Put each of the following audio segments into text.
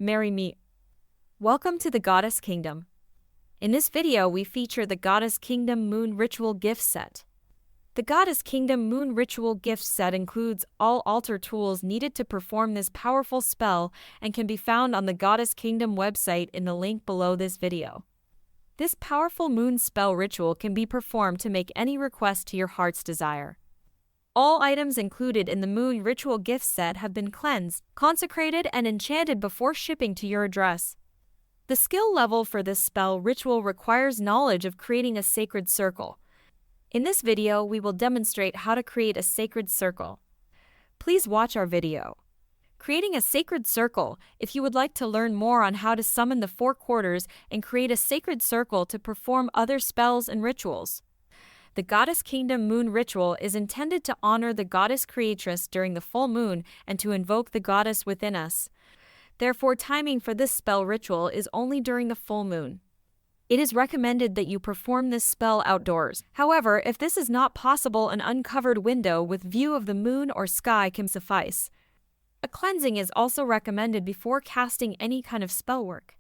Marry me. Welcome to the Goddess Kingdom. In this video, we feature the Goddess Kingdom Moon Ritual Gift Set. The Goddess Kingdom Moon Ritual Gift Set includes all altar tools needed to perform this powerful spell and can be found on the Goddess Kingdom website in the link below this video. This powerful moon spell ritual can be performed to make any request to your heart's desire. All items included in the Moon Ritual Gift Set have been cleansed, consecrated, and enchanted before shipping to your address. The skill level for this spell ritual requires knowledge of creating a sacred circle. In this video, we will demonstrate how to create a sacred circle. Please watch our video. Creating a sacred circle. If you would like to learn more on how to summon the four quarters and create a sacred circle to perform other spells and rituals. The Goddess Kingdom Moon Ritual is intended to honor the goddess creatress during the full moon and to invoke the goddess within us. Therefore, timing for this spell ritual is only during the full moon. It is recommended that you perform this spell outdoors. However, if this is not possible, an uncovered window with view of the moon or sky can suffice. A cleansing is also recommended before casting any kind of spell work.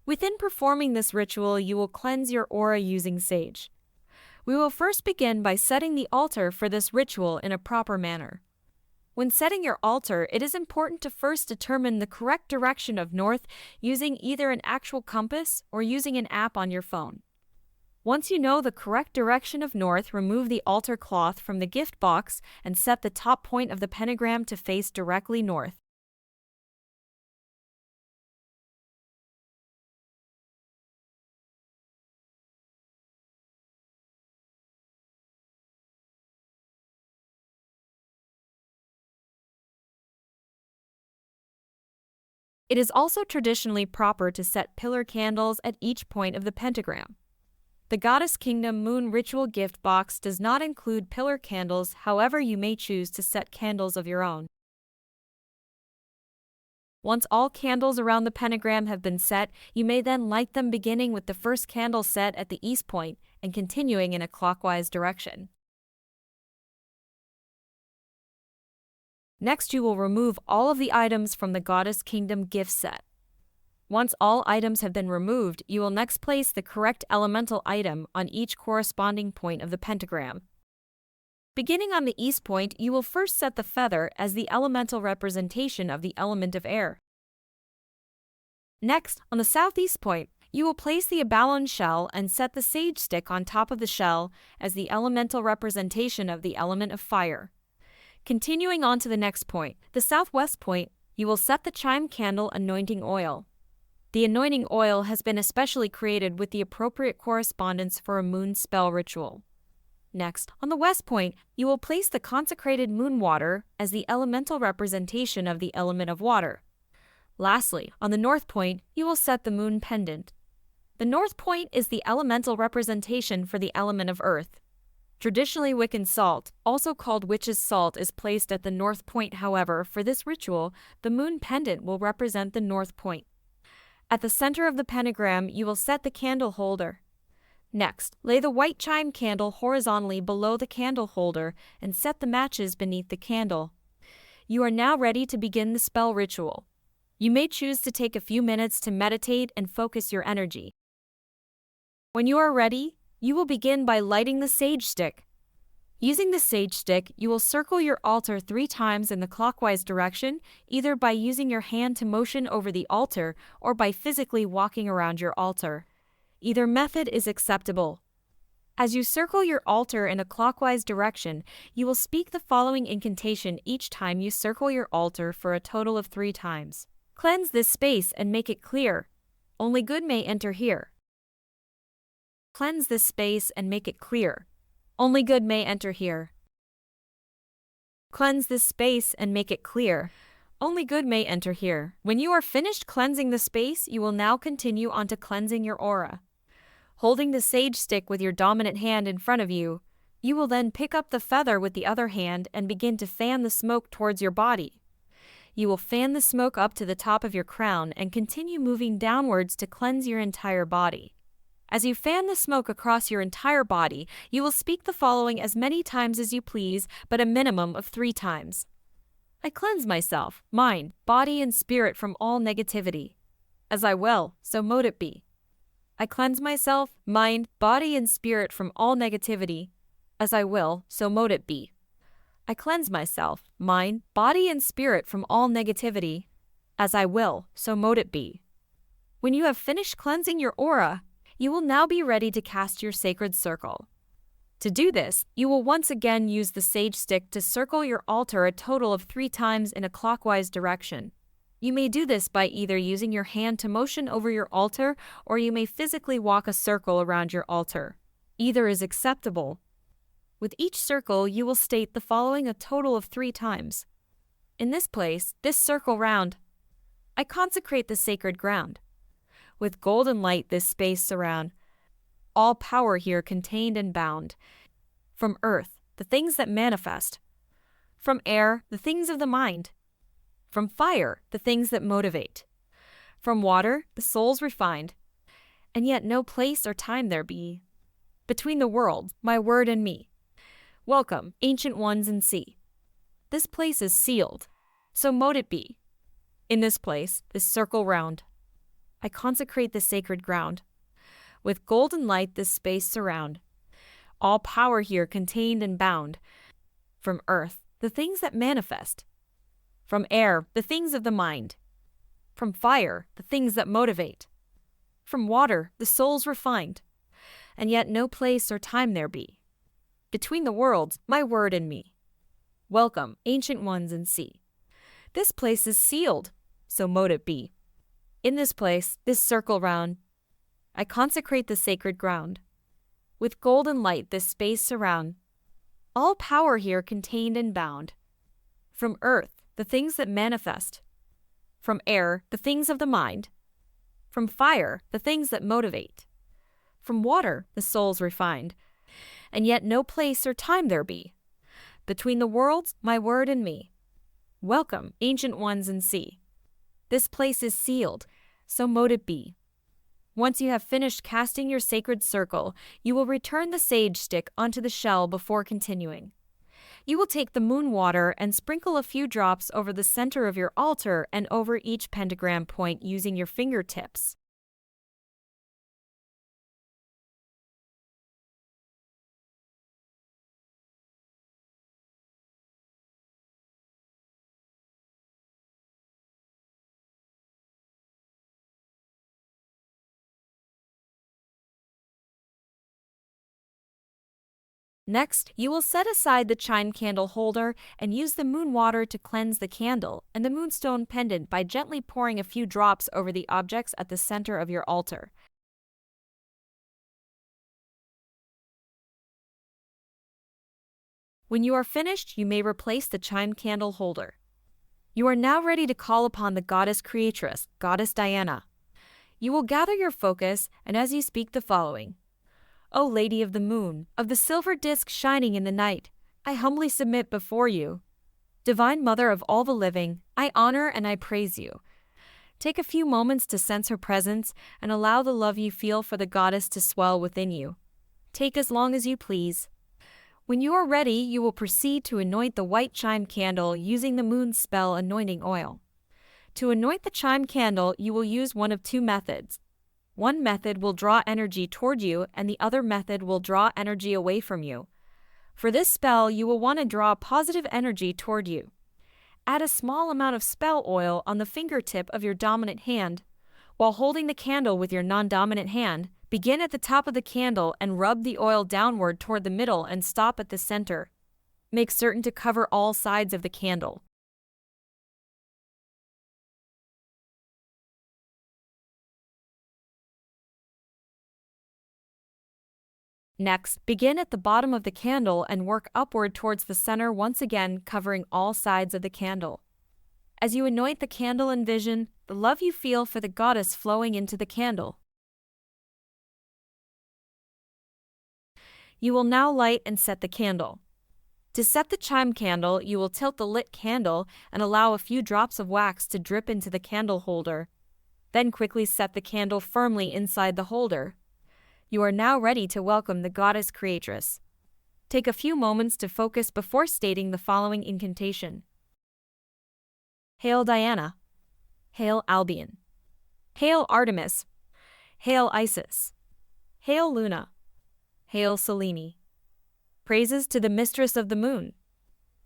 Within performing this ritual, you will cleanse your aura using sage. We will first begin by setting the altar for this ritual in a proper manner. When setting your altar, it is important to first determine the correct direction of north using either an actual compass or using an app on your phone. Once you know the correct direction of north, remove the altar cloth from the gift box and set the top point of the pentagram to face directly north. It is also traditionally proper to set pillar candles at each point of the pentagram. The Goddess Kingdom Moon Ritual Gift Box does not include pillar candles, however you may choose to set candles of your own. Once all candles around the pentagram have been set, you may then light them, beginning with the first candle set at the east point and continuing in a clockwise direction. Next, you will remove all of the items from the Goddess Kingdom gift set. Once all items have been removed, you will next place the correct elemental item on each corresponding point of the pentagram. Beginning on the east point, you will first set the feather as the elemental representation of the element of air. Next, on the southeast point, you will place the Abalone shell and set the sage stick on top of the shell as the elemental representation of the element of fire. Continuing on to the next point, the southwest point, you will set the Chime Candle Anointing Oil. The anointing oil has been especially created with the appropriate correspondence for a moon spell ritual. Next, on the west point, you will place the Consecrated Moon Water as the elemental representation of the element of water. Lastly, on the north point, you will set the Moon Pendant. The north point is the elemental representation for the element of earth. Traditionally, Wiccan salt, also called witch's salt, is placed at the north point. However, for this ritual, the Moon Pendant will represent the north point. At the center of the pentagram, you will set the candle holder. Next, lay the white chime candle horizontally below the candle holder and set the matches beneath the candle. You are now ready to begin the spell ritual. You may choose to take a few minutes to meditate and focus your energy. When you are ready, you will begin by lighting the sage stick. Using the sage stick, you will circle your altar 3 times in the clockwise direction, either by using your hand to motion over the altar or by physically walking around your altar. Either method is acceptable. As you circle your altar in a clockwise direction, you will speak the following incantation each time you circle your altar for a total of 3 times. Cleanse this space and make it clear. Only good may enter here. Cleanse this space and make it clear. Only good may enter here. Cleanse this space and make it clear. Only good may enter here. When you are finished cleansing the space, you will now continue on to cleansing your aura. Holding the sage stick with your dominant hand in front of you, you will then pick up the feather with the other hand and begin to fan the smoke towards your body. You will fan the smoke up to the top of your crown and continue moving downwards to cleanse your entire body. As you fan the smoke across your entire body, you will speak the following as many times as you please, but a minimum of 3 times. I cleanse myself, mind, body, and spirit from all negativity. As I will, so mote it be. I cleanse myself, mind, body, and spirit from all negativity. As I will, so mote it be. I cleanse myself, mind, body, and spirit from all negativity. As I will, so mote it be. When you have finished cleansing your aura, you will now be ready to cast your sacred circle. To do this, you will once again use the sage stick to circle your altar a total of 3 times in a clockwise direction. You may do this by either using your hand to motion over your altar, or you may physically walk a circle around your altar. Either is acceptable. With each circle, you will state the following a total of 3 times. In this place, this circle round, I consecrate the sacred ground. With golden light this space surround. All power here contained and bound. From earth, the things that manifest. From air, the things of the mind. From fire, the things that motivate. From water, the souls refined. And yet no place or time there be. Between the world, my word and me. Welcome, ancient ones and sea. This place is sealed, so mote it be. In this place, this circle round, I consecrate the sacred ground. With golden light this space surround. All power here contained and bound. From earth, the things that manifest. From air, the things of the mind. From fire, the things that motivate. From water, the souls refined. And yet no place or time there be. Between the worlds, my word and me. Welcome, ancient ones and sea. This place is sealed, so mote it be. In this place, this circle round, I consecrate the sacred ground. With golden light this space surround. All power here contained and bound. From earth, the things that manifest. From air, the things of the mind. From fire, the things that motivate. From water, the souls refined. And yet no place or time there be. Between the worlds, my word and me. Welcome, ancient ones and sea. This place is sealed, so mote it be. Once you have finished casting your sacred circle, you will return the sage stick onto the shell before continuing. You will take the moon water and sprinkle a few drops over the center of your altar and over each pentagram point using your fingertips. Next, you will set aside the chime candle holder and use the moon water to cleanse the candle and the moonstone pendant by gently pouring a few drops over the objects at the center of your altar. When you are finished, you may replace the chime candle holder. You are now ready to call upon the goddess creatress, Goddess Diana. You will gather your focus, and as you speak the following: O Lady of the Moon, of the silver disk shining in the night, I humbly submit before you. Divine Mother of all the living, I honor and I praise you. Take a few moments to sense her presence and allow the love you feel for the goddess to swell within you. Take as long as you please. When you are ready, you will proceed to anoint the white chime candle using the Moon Spell Anointing Oil. To anoint the chime candle, you will use one of 2 methods. One method will draw energy toward you and the other method will draw energy away from you. For this spell, you will want to draw positive energy toward you. Add a small amount of spell oil on the fingertip of your dominant hand. While holding the candle with your non-dominant hand, begin at the top of the candle and rub the oil downward toward the middle and stop at the center. Make certain to cover all sides of the candle. Next, begin at the bottom of the candle and work upward towards the center, once again covering all sides of the candle. As you anoint the candle, envision the love you feel for the goddess flowing into the candle. You will now light and set the candle. To set the chime candle, you will tilt the lit candle and allow a few drops of wax to drip into the candle holder. Then quickly set the candle firmly inside the holder. You are now ready to welcome the goddess creatress. Take a few moments to focus before stating the following incantation. Hail Diana. Hail Albion. Hail Artemis. Hail Isis. Hail Luna. Hail Selene. Praises to the mistress of the moon.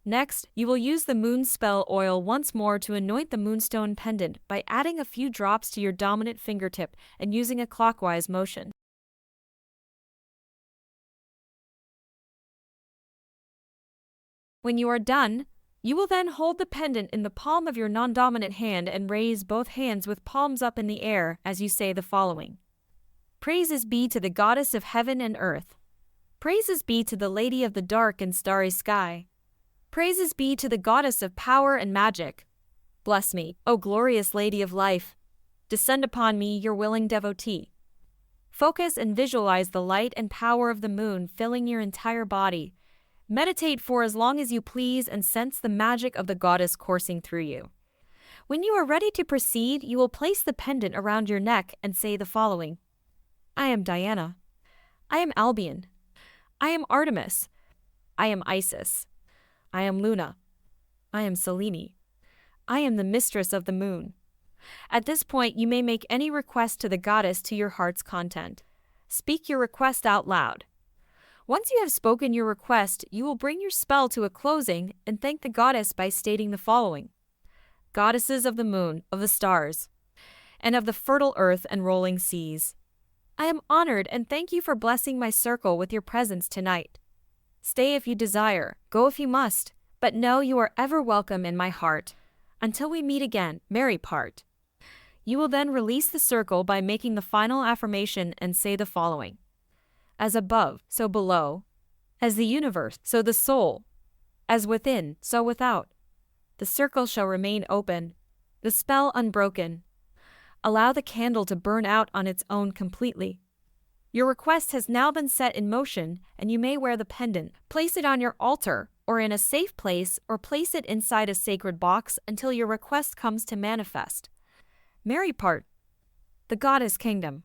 Next, you will use the moon spell oil once more to anoint the moonstone pendant by adding a few drops to your dominant fingertip and using a clockwise motion. When you are done, you will then hold the pendant in the palm of your non-dominant hand and raise both hands with palms up in the air as you say the following. Praises be to the goddess of heaven and earth. Praises be to the lady of the dark and starry sky. Praises be to the goddess of power and magic. Bless me, O glorious lady of life. Descend upon me, your willing devotee. Focus and visualize the light and power of the moon filling your entire body. Meditate for as long as you please and sense the magic of the goddess coursing through you. When you are ready to proceed, you will place the pendant around your neck and say the following. I am Diana. I am Albion. I am Artemis. I am Isis. I am Luna. I am Selene. I am the mistress of the moon. At this point, you may make any request to the goddess to your heart's content. Speak your request out loud. Once you have spoken your request, you will bring your spell to a closing and thank the goddess by stating the following. Goddesses of the moon, of the stars, and of the fertile earth and rolling seas. I am honored and thank you for blessing my circle with your presence tonight. Stay if you desire, go if you must, but know you are ever welcome in my heart. Until we meet again, merry part. You will then release the circle by making the final affirmation and say the following. As above, so below. As the universe, so the soul. As within, so without. The circle shall remain open, the spell unbroken. Allow the candle to burn out on its own completely. Your request has now been set in motion, and you may wear the pendant, place it on your altar, or in a safe place, or place it inside a sacred box until your request comes to manifest. Merry part. The Goddess Kingdom.